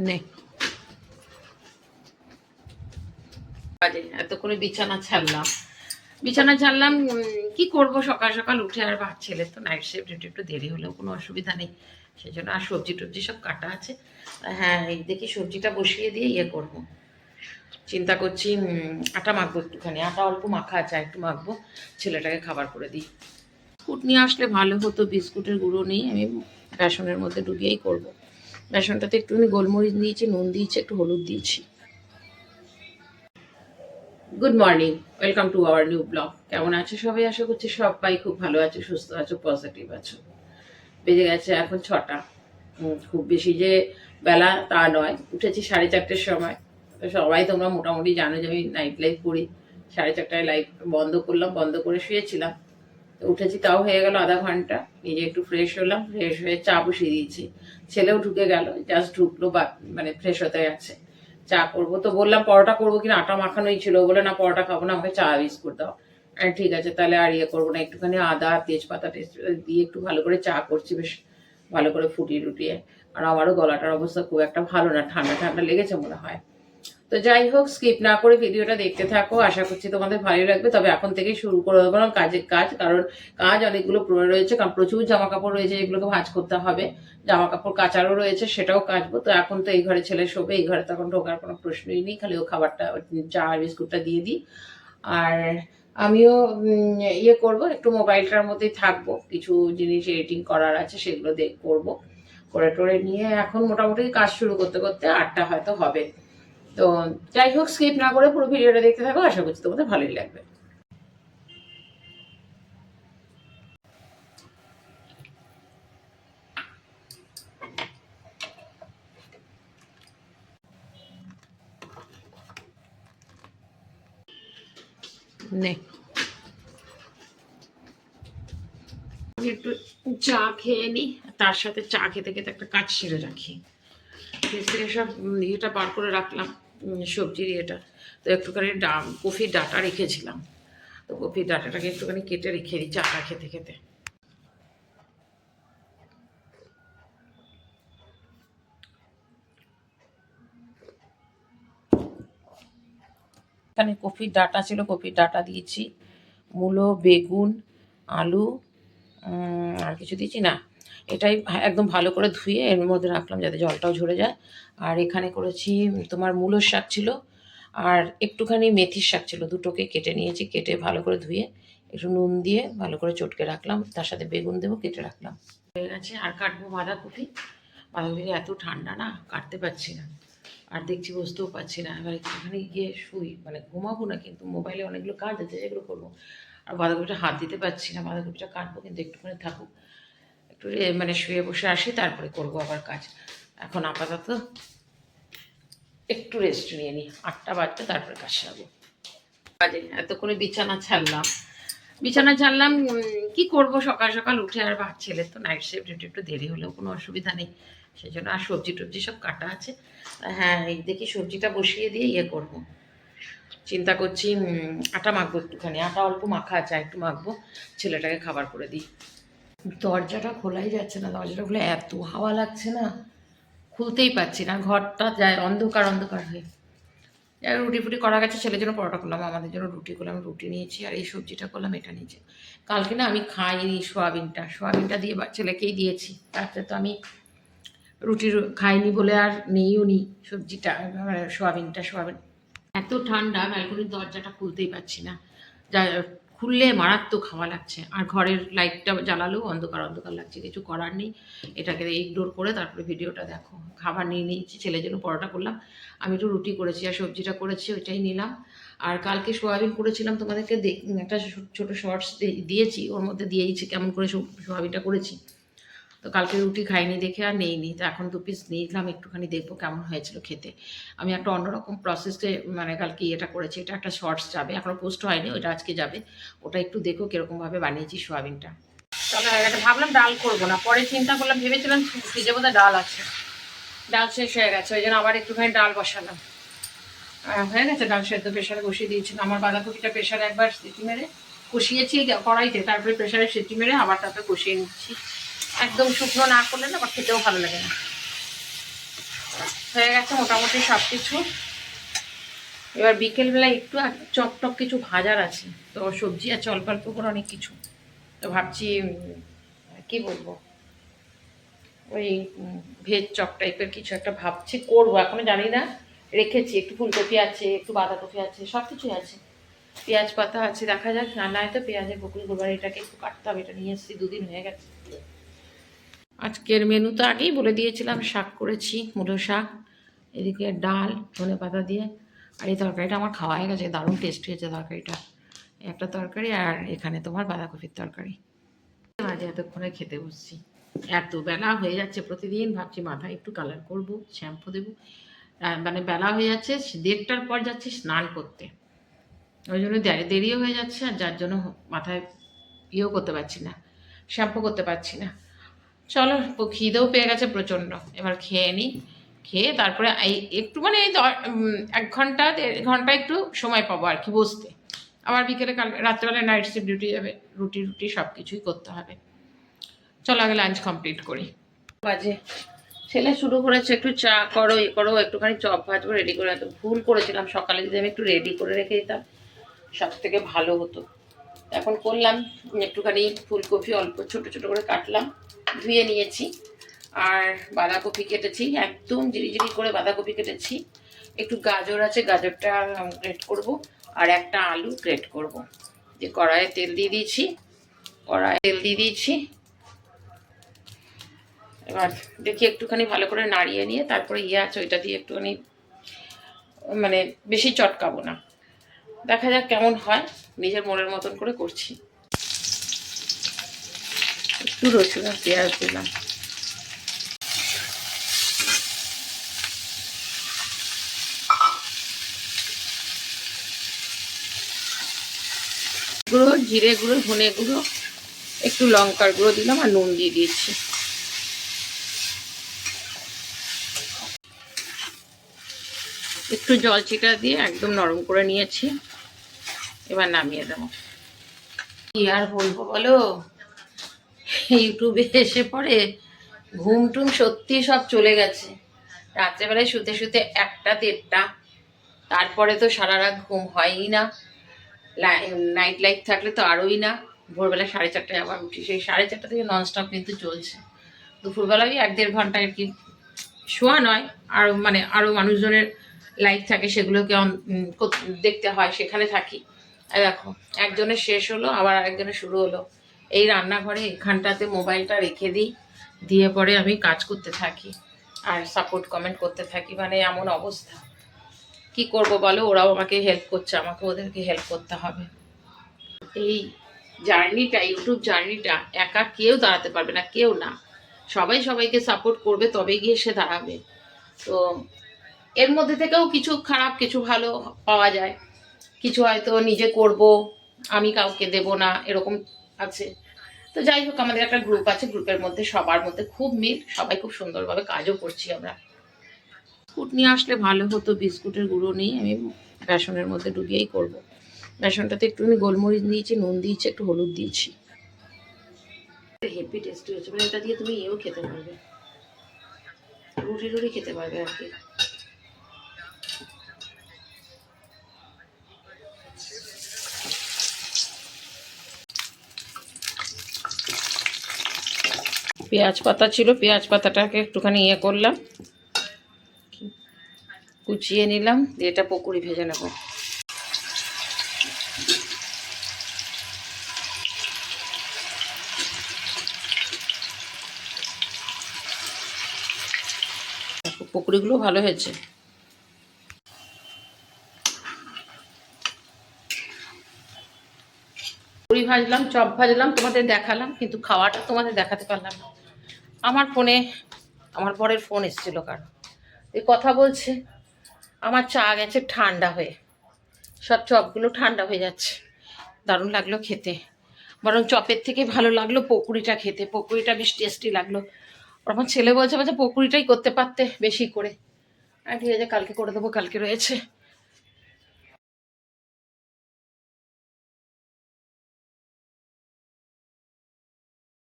নে বাজে এতক্ষণে বিছানা ছাড়লাম কি করব, সকাল সকাল উঠে আর ছেলে তো নাইট শিফট, একটু দেরি হলেও কোনো অসুবিধা নেই, সেই জন্য আর সবজি টবজি সব কাটা আছে। হ্যাঁ, এই দেখি সবজিটা বসিয়ে দিয়ে ইয়ে করব, চিন্তা করছি আটা মাখবো, একটুখানি আটা অল্প মাখা আছে, একটু মাখবো, ছেলেটাকে খাবার করে দিই। বিস্কুট নিয়ে আসলে ভালো হতো, বিস্কুটের গুঁড়ো নেই, আমি বেসনের মধ্যে ডুবিয়েই করব। বেসনটাতে একটুখানি গোলমরিচ দিয়েছি, নুন দিয়েছি, একটু হলুদ দিয়েছি। Good morning, welcome to our new blog. কেমন আছো সবাই? আশা করছি সবাই খুব ভালো আছো, সুস্থ আছো, পজিটিভ আছো। বেজে গেছে এখন 6টা। খুব বেশি যে বেলা তা নয়, উঠেছি 4:30টার সময়। তো সবাই তোমরা মোটামুটি জানো যে আমি নাইট লাইফ করি। 4:30টায় লাইট বন্ধ করলাম, বন্ধ করে শুয়েছিলাম। তো উঠেছি, তাও হয়ে গেল আধা ঘন্টা। নিজে একটু ফ্রেশ হলাম, ফ্রেশ হয়ে চা বসিয়ে দিয়েছি। ছেলেও ঢুকে গেল, জাস্ট ঢুকলো, বা মানে ফ্রেশ হতে গেছে। চা করবো তো বললাম পরোটা করবো কিনা, আটা মাখানোই ছিল। বলে না, পরোটা খাবো না, আমাকে চা বিস্কুট দাও। ঠিক আছে তাহলে আর ইয়ে করবো না, একটুখানি আদা তেজপাতা দিয়ে একটু ভালো করে চা করছি, বেশ ভালো করে ফুটিয়ে টুটিয়ে। আর আমারও গলাটার অবস্থা খুব একটা ভালো না, ঠান্ডা ঠান্ডা লেগেছে মনে হয়। তো যাই হোক, স্কিপ না করে ভিডিওটা দেখতে থাকো, আশা করছি তোমাদের ভালোই লাগবে। তবে এখন থেকেই শুরু করে দেবো না কাজের কাজ, কারণ কাজ অনেকগুলো পড়ে রয়েছে, কারণ প্রচুর জামা কাপড় রয়েছে, এগুলোকে ভাঁজ করতে হবে। জামা কাপড় কাচারও রয়েছে, সেটাও কাচবো। তো এখন তো এই ঘরে ছেলে শোবে, এই ঘরে তখন ঢোকার কোনো প্রশ্নই নেই, খালি ও খাবারটা, চা আর বিস্কুটটা দিয়ে দিই। আর আমিও ইয়ে করব, একটু মোবাইলটার মধ্যেই থাকবো, কিছু জিনিস এডিটিং করার আছে, সেগুলো করবো। করে টোরে নিয়ে এখন মোটামুটি কাজ শুরু করতে করতে 8টা হয়তো হবে। তো যাই হোক, স্কিপ না করে পুরো ভিডিওটা দেখতে থাকো, আশা করছি তোমাদের ভালোই লাগবে। নে আমি একটু চা খেয়ে নিই, তার সাথে চা খেতে খেতে একটা কাজ সেরে রাখি। ফ্রিজ থেকে সব ইয়েটা বার করে রাখলাম, সবজির ইয়েটা। তো একটুখানি কফির ডাটা রেখেছিলাম, তো কফির ডাটাটাকে একটুখানি কেটে রেখে দিই চাটা খেতে খেতে। এখানে কফির ডাটা ছিল, কফির ডাটা দিয়েছি, মূলো, বেগুন, আলু, আর কিছু দিয়েছি না। এটাই একদম ভালো করে ধুয়ে এর মধ্যে রাখলাম যাতে জলটাও ঝরে যায়। আর এখানে করেছি তোমার মূলোর শাক ছিল, আর একটুখানি মেথির শাক ছিল, দুটোকে কেটে নিয়েছি, কেটে ভালো করে ধুয়ে একটু নুন দিয়ে ভালো করে চটকে রাখলাম, তার সাথে বেগুন দেবো, কেটে রাখলাম। হয়ে গেছে। আর কাটবো বাঁধাকপি। বাঁধাকপিটা এত ঠান্ডা না, কাটতে পারছি না, আর দেখছি বসতেও পারছি না। এবার একটুখানি গিয়ে শুই, মানে ঘুমাবো না, কিন্তু মোবাইলে অনেকগুলো কাজ আছে যেগুলো করবো। আর বাঁধাকপিটা হাত দিতে পারছি না, বাঁধাকপিটা কাটবো, কিন্তু একটুখানি থাকুক, একটু মানে শুয়ে বসে আসি, তারপরে করবো আবার কাজ। এখন আপাতত একটু রেস্ট নিয়ে নিই, 8টা বাজবে, তারপরে কাজ সারবো। বাজে এতক্ষণে বিছানা ছাড়লাম কি করব, সকাল সকাল উঠে আর ছেলে তো নাইট শিফট, একটু দেরি হলেও কোনো অসুবিধা নেই, সেই জন্য আর সবজি টবজি সব কাটা আছে। হ্যাঁ, এই দেখি সবজিটা বসিয়ে দিয়ে ইয়ে করব, চিন্তা করছি আটা মাখবো, একটুখানি আটা অল্প মাখা আছে, একটু মাখবো, ছেলেটাকে খাবার করে দিই। দরজাটা খোলাই যাচ্ছে না, দরজাটা খুলে এত হাওয়া লাগছে না, খুলতেই পারছি না, ঘরটা যায় অন্ধকার অন্ধকার হয়ে। রুটি ফুটি করা গেছে, ছেলের জন্য পরোটা করলাম, আমাদের জন্য রুটি করলাম, রুটি নিয়েছি, আর এই সবজিটা করলাম, এটা নিয়েছি। কালকে না আমি খাইনি সোয়াবিনটা দিয়ে ছেলেকেই দিয়েছি, তারপরে তো আমি রুটি খাইনি বলে আর নেইও নি সবজিটা, সোয়াবিন এত ঠান্ডা, ব্যালকনির দরজাটা খুলতেই পারছি না, যা খুললে মারাত্মক হাওয়া লাগছে, আর ঘরের লাইটটা জ্বালালেও অন্ধকার অন্ধকার লাগছে, কিছু করার নেই। এটাকে ইগনোর করে তারপরে ভিডিওটা দেখো। খাবার নিয়ে নিয়েছি, ছেলের জন্য পরোটা করলাম, আমি একটু রুটি করেছি, আর সবজিটা করেছি ওইটাই নিলাম। আর কালকে সোয়াবিন করেছিলাম, তোমাদেরকে একটা ছোটো শর্টস দিয়েছি, ওর মধ্যে দিয়েছি কেমন করে সোয়াবিনটা করেছি। তো কালকে রুটি খাইনি দেখে আর নেইনি, তো এখন 2 পিস নিলাম, একটুখানি দেখবো কেমন হয়েছিল খেতে। আমি একটা অন্যরকম প্রসেসে মানে কালকে এটা করেছি, এটা একটা শর্টস যাবে, এখনও পোস্ট হয়নি, ওটা আজকে যাবে, ওটা একটু দেখো কীরকমভাবে বানিয়েছি সোয়াবিনটা। তাহলে হয়ে গেছে, ভাবলাম ডাল করবো না, পরে চিন্তা করলাম, ভেবেছিলাম ফ্রিজে বোধহয় ডাল আছে, ডাল শেষ হয়ে গেছে, ওই জন্য আবার একটুখানি ডাল বসালাম। হয়ে গেছে, ডাল সেদ্ধ প্রেশারে বসিয়ে দিয়েছিলাম। আমার বাঁধাকপিটা প্রেশারে একবার সিটি মেরে কষিয়েছি কড়াইতে, তারপরে প্রেশারে সিটি মেরে আবার তারপরে কষিয়ে নিচ্ছি। একদম শুকনো না করলে না আবার খেতেও ভালো লাগে না। হয়ে গেছে মোটামুটি সব কিছু। এবার বিকেলবেলা একটু চপ টপ কিছু ভাজার আছে, তো সবজি আছে অল্প অল্প করে অনেক কিছু। তো ভাবছি কি বলবো, ওই ভেজ চপ টাইপের কিছু একটা ভাবছি করবো, এখনো জানি না। রেখেছি একটু ফুলকপি আছে, একটু বাঁধাকপি আছে, সব কিছুই আছে, পেঁয়াজ পাতা আছে, দেখা যাক। রান্না হয় তো পেঁয়াজের পকুড়ি করবার, এটাকে একটু কাটতে হবে, এটা নিয়ে এসেছি 2 দিন হয়ে গেছে। আজকের মেনু তো আগেই বলে দিয়েছিলাম, শাক করেছি, মূলো শাক, এদিকে ডাল ধনে পাতা দিয়ে। আর এই তরকারিটা আমার খাওয়া হয়ে গেছে, দারুণ টেস্ট হয়েছে তরকারিটা। একটা তরকারি আর এখানে তোমার বাঁধাকপির তরকারি। মাঝে এতক্ষণে খেতে বসছি, এত বেলা হয়ে যাচ্ছে। প্রতিদিন ভাবছি মাথায় একটু কালার করব, শ্যাম্পু দেবো, মানে বেলা হয়ে যাচ্ছে, 1:30টার পর যাচ্ছি স্নান করতে, ওই জন্য দেরিও হয়ে যাচ্ছে। আর যার জন্য মাথায় ইয়েও করতে পারছি না, শ্যাম্পু করতে পারছি না। চলো, খিদেও পেয়ে গেছে প্রচণ্ড, এবার খেয়ে নিই। খেয়ে তারপরে এই একটু মানে এই 1 ঘন্টা 1.5 ঘন্টা একটু সময় পাবো আর কি বসতে। আবার বিকেলে কাল রাত্রেবেলায় নাইট শিফট ডিউটি যাবে, রুটি সব কিছুই করতে হবে। চলো আগে লাঞ্চ কমপ্লিট করি। বাজে ছেলে শুরু করেছে একটু চা করো, এ করো, একটুখানি চপ ভাজবো রেডি করে। এত ভুল করেছিলাম, সকালে যদি আমি একটু রেডি করে রেখে দিতাম সব থেকে ভালো হতো। এখন করলাম, একটুখানি ফুলকপি অল্প ছোট ছোট করে কাটলাম, ধুয়ে নিয়েছি। আর বাঁধাকপি কেটেছি, একদম জিরি করে বাঁধাকপি কেটেছি। একটু গাজর আছে, গাজরটা গ্রেট করব। আর একটা আলু গ্রেট করব। যে কড়াইয়ে তেল দিয়ে দিয়েছি। এবার দেখি একটুখানি ভালো করে নাড়িয়ে নিয়ে তারপরে আছে ওইটা দিয়ে একটুখানি, মানে বেশি চটকাবো না, দেখা যাক কেমন হয়, নিজের মনের মতন করে করছি। একটু রসুন আর পেঁয়াজ দিলাম। গুঁড়ো, জিরে গুঁড়ো, ধনে গুঁড়ো, একটু লঙ্কার গুঁড়ো দিলাম আর নুন দিয়ে দিয়েছি। একটু জল ছিটা দিয়ে একদম নরম করে নিয়েছি, এবার নামিয়ে দেবো। কি আর বলবো বলো, ইউটিউবে এসে পরে ঘুম টুম সত্যি সব চলে গেছে। রাত্রেবেলায় শুতে 1টা 1:30, তারপরে তো সারা রাত ঘুম হয়ই না। নাইট লাইফ থাকলে তো আরোই না। ভোরবেলা 4:30টায় আবার উঠি, সেই 4:30 থেকে ননস্টপ কিন্তু চলছে। দুপুরবেলায় 1-1.5 ঘন্টা আর কি শোয়া নয়, আর মানে আরও মানুষজনের লাইফ থাকে, সেগুলোকে দেখতে হয়, সেখানে থাকি। আর দেখো, একজনের শেষ হলো আবার আরেকজনের শুরু হলো। এই রান্নাঘরে এখানটাতে মোবাইলটা রেখে দিই, দিয়ে পরে আমি কাজ করতে থাকি আর সাপোর্ট কমেন্ট করতে থাকি, মানে এমন অবস্থা। কি করব বলো, ওরাও আমাকে হেল্প করছে, আমাকে ওদেরকে হেল্প করতে হবে। এই জার্নিটা, ইউটিউব জার্নিটা একা কেউ দাঁড়াতে পারবে না, কেউ না। সবাই সবাইকে সাপোর্ট করবে, তবে গিয়ে সে দাঁড়াবে। তো এর মধ্যে থেকেও কিছু খারাপ কিছু ভালো পাওয়া যায়, কিছু হয়তো নিজে করব, আমি কাউকে দেব না, এরকম আছে। তো যাই হোক, আমাদের একটা গ্রুপ আছে, গ্রুপের মধ্যে সবার মধ্যে খুব মিল, সবাই খুব সুন্দরভাবে কাজও করছি আমরা। বিস্কুট নিয়ে আসলে ভালো হতো, বিস্কুটের গুঁড়ো নেই, আমি বেসনের মধ্যে ডুবিয়েই করব। বেসনটাতে একটুখানি গোলমরিচ দিয়েছি, নুন দিয়েছি, একটু হলুদ দিয়েছি। হেভি টেস্টি হয়েছে, মানে এটা দিয়ে তুমি এও খেতে পারবে, রুটি খেতে পারবে আর কি। পেঁয়াজ পাতা ছিল, পেঁয়াজ পাতাটাকে একটুখানি করলাম, কুচিয়ে নিলাম, দিয়ে এটা পকুড়ি ভেজে নেব। পকুড়িগুলো ভালো হয়েছে। পুরি ভাজলাম, চপ ভাজলাম, তোমাদের দেখালাম, কিন্তু খাওয়াটা তোমাদের দেখাতে পারলাম না। আমার ফোনে আমার বরের ফোন এসেছিল, কারণ এই কথা বলছে, আমার চা গেছে ঠান্ডা হয়ে, সব চপগুলো ঠান্ডা হয়ে যাচ্ছে। দারুণ লাগলো খেতে, বরং চপের থেকে ভালো লাগলো পকুড়িটা খেতে, পকুড়িটা বেশ টেস্টি লাগলো। আমার ছেলে বলছে পকুড়িটাই করতে পারতে বেশি করে। আর ঠিক আছে, কালকে করে দেবো, কালকে রয়েছে।